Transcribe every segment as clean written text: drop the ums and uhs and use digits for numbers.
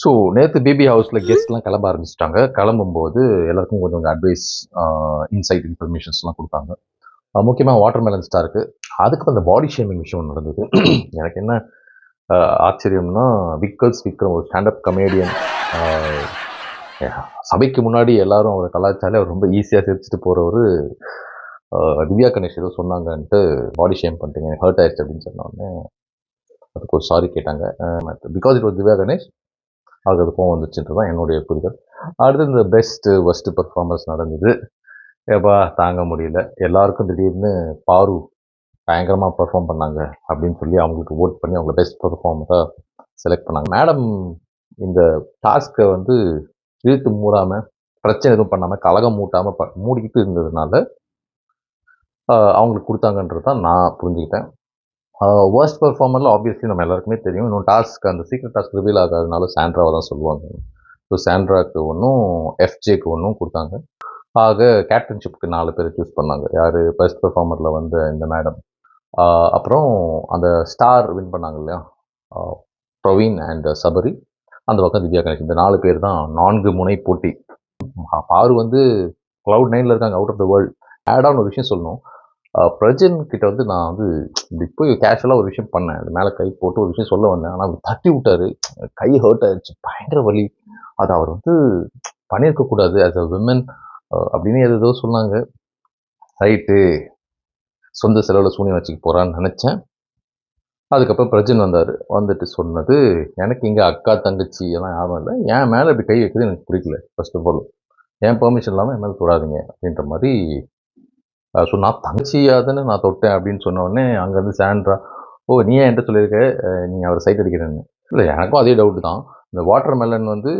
So நேற்று BP ஹவுஸில் கெஸ்ட்லாம் கிளம்ப ஆரம்பிச்சிட்டாங்க. கிளம்பும்போது எல்லாருக்கும் கொஞ்சம் கொஞ்சம் அட்வைஸ், இன்சைட் இன்ஃபர்மேஷன்ஸ்லாம் கொடுத்தாங்க. முக்கியமாக வாட்டர்மெலன் ஸ்டாருக்கு. அதுக்கு அந்த பாடி ஷேமிங் விஷயம் நடந்தது. எனக்கு என்ன ஆச்சரியம்னா, விக்ரம் ஒரு ஸ்டாண்டப் கமேடியன். சபைக்கு முன்னாடி எல்லாரும் அவரை கலாச்சாலே அவர் ரொம்ப ஈஸியாக சிரிச்சுட்டு போகிறவர். திவ்யா கணேஷ் ஏதோ சொன்னாங்கன்ட்டு பாடி ஷேம் பண்ணிட்டீங்க, ஹர்ட் ஆயிடுச்சு அப்படின்னு சொன்னோடனே அதுக்கு ஒரு சாரி கேட்டாங்க. Because it was Divya Ganesh, அது கோவம் வந்துச்சுன்றது தான் என்னுடைய புரிதல். அடுத்து இந்த பெஸ்ட்டு ஒஸ்ட்டு பர்ஃபார்மன்ஸ் நடந்தது. ஏப்பா தாங்க முடியல. எல்லாருக்கும் திடீர்னு பாரு பயங்கரமாக பர்ஃபார்ம் பண்ணாங்க அப்படின்னு சொல்லி அவங்களுக்கு ஓட் பண்ணி அவங்கள பெஸ்ட் பர்ஃபார்மராக செலக்ட் பண்ணாங்க. மேடம் இந்த டாஸ்க்கை வந்து இழுத்து மூடாமல், பிரச்சனை எதுவும் பண்ணாமல், கலகம் மூட்டாமல் மூடிக்கிட்டு இருந்ததுனால அவங்களுக்கு கொடுத்தாங்கன்றது தான் நான் புரிஞ்சுக்கிட்டேன். வர்ஸ்ட் பர்ஃபார்மரில் ஆப்வியஸ்லி நம்ம எல்லாருக்குமே தெரியும். இன்னும் டாஸ்க் அந்த சீக்ரெட் டாஸ்க் ரிவீல் ஆகாதனால சாண்ட்ராவை தான் சொல்லுவாங்க. ஸோ சாண்ட்ராக்கு ஒன்றும், எஃப்ஜேக்கு ஒன்றும் கொடுத்தாங்க. ஆக கேப்டன்ஷிப்க்கு 4 பேர் சூஸ் பண்ணாங்க. யார்? பெஸ்ட் பர்ஃபார்மரில் வந்த இந்த மேடம், அப்புறம் அந்த ஸ்டார் வின் பண்ணாங்க இல்லையா, பிரவீன் அண்ட் சபரி, அந்த பக்கம் திவ்யா கணேஷ். இந்த 4 பேர் தான் 4 முனை போட்டி. பாரு வந்து க்ளவுட் 9ல் இருக்காங்க, அவுட் ஆஃப் த வேர்ல்டு. ஆடான ஒரு விஷயம் சொல்லணும். பிரஜன் கிட்ட வந்து நான் வந்து இப்படி போய் கேஷுவலாக ஒரு விஷயம் பண்ணேன். அது மேலே கை போட்டு ஒரு விஷயம் சொல்ல வந்தேன். ஆனால் அவர் தட்டி விட்டாரு. கை ஹர்ட் ஆயிடுச்சு, பயங்கர வலி. அது அவர் வந்து பண்ணியிருக்கக்கூடாது ஆஸ் அ விமன் அப்படின்னு ஏதோ சொன்னாங்க. ரைட்டு, சொந்த செலவில் சூனியம் வச்சுக்க போகிறான்னு நினச்சேன். அதுக்கப்புறம் பிரஜன் வந்தார். வந்துட்டு சொன்னது, எனக்கு இங்கே அக்கா தங்கச்சி எல்லாம் யாரும் இல்லை, என் மேலே இப்படி கை வைக்கிறது எனக்கு பிடிக்கல. ஃபர்ஸ்ட் ஆஃப் ஆல் என் பெர்மிஷன் இல்லாமல் என் மேலே தொடாதீங்க அப்படின்ற மாதிரி. ஸோ நான் தங்கச்சியாதுன்னு நான் தொட்டேன் அப்படின்னு சொன்ன உடனே அங்கேருந்து சாண்ட்ரா, ஓ நீ ஏன் என்கிட்ட சொல்லியிருக்க நீங்கள் அவரை சைட் அடிக்கிறேன்னு. இல்லை எனக்கும் அதே டவுட்டு தான். இந்த வாட்டர் மெலன் வந்து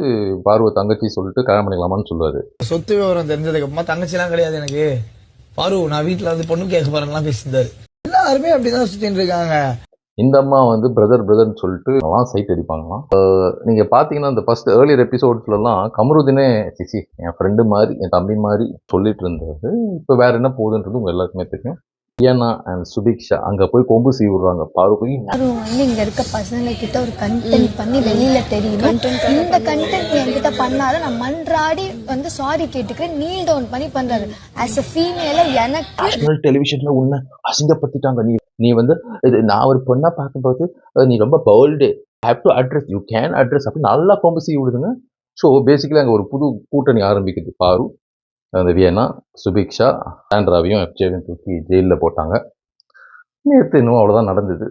பார்வை தங்கச்சி சொல்லிட்டு கல்யாணம் பண்ணிக்கலாமான்னு சொல்லுவார். சொத்து விவரம் தெரிஞ்சதுக்கு அப்புறமா தங்கச்சிலாம் கிடையாது எனக்கு, பாரு நான் வீட்டில் வந்து பொண்ணு கேட்க போறேன்லாம் பேசியிருந்தாரு. எல்லாருமே அப்படிதான் சுத்தின்னு இருக்காங்க. இந்த அம்மா வந்து பிரதர்னு சொல்லிட்டு சைட் அடிப்பாங்களாம். நீங்கள் பார்த்தீங்கன்னா இந்த ஃபர்ஸ்ட் ஏர்லியர் எபிசோட்ஸ்லாம் கமருதீனே சிசி என் ஃப்ரெண்டு மாதிரி, என் தம்பி மாதிரி சொல்லிட்டு இருந்தது. இப்போ வேற என்ன போகுதுன்றது உங்கள் எல்லாருக்குமே தெரியும். ஏன்னா அண்ட் சுபிக்ஷா அங்கே போய் கொம்பு சீ விடுறாங்க. பாரு போய் வந்து இங்க இருக்க பசங்க கிட்ட ஒரு கண்டென்ட் பண்ணி வெளியில தெரியணும். இந்த கண்டென்ட் என்கிட்ட பண்ணாத நான் மன்றாடி வந்து சாரி கேட்டுக்கிறேன், நீல் டவுன் பண்ணி பண்றாரு. ஆஸ் அ ஃபீமேல எனக்கு டெலிவிஷன்ல உன்னை அசிங்கப்படுத்திட்டாங்க. நீ வந்து நான் ஒரு பொண்ணா பார்க்கும்போது நீ ரொம்ப bold, have to address, you can address அப்படின்னு நல்லா கொம்பு சீ விடுதுங்க. ஸோ பேசிக்கலி அங்கே ஒரு புது கூட்டணி ஆரம்பிக்குது. பாரு, அந்த வியனா, சுபிக்ஷா, சாண்ட்ராவையும் எஃப்ஜேவையும் தூக்கி ஜெயிலில் போட்டாங்க. நேற்று இன்னும் அவ்வளோதான் நடந்தது.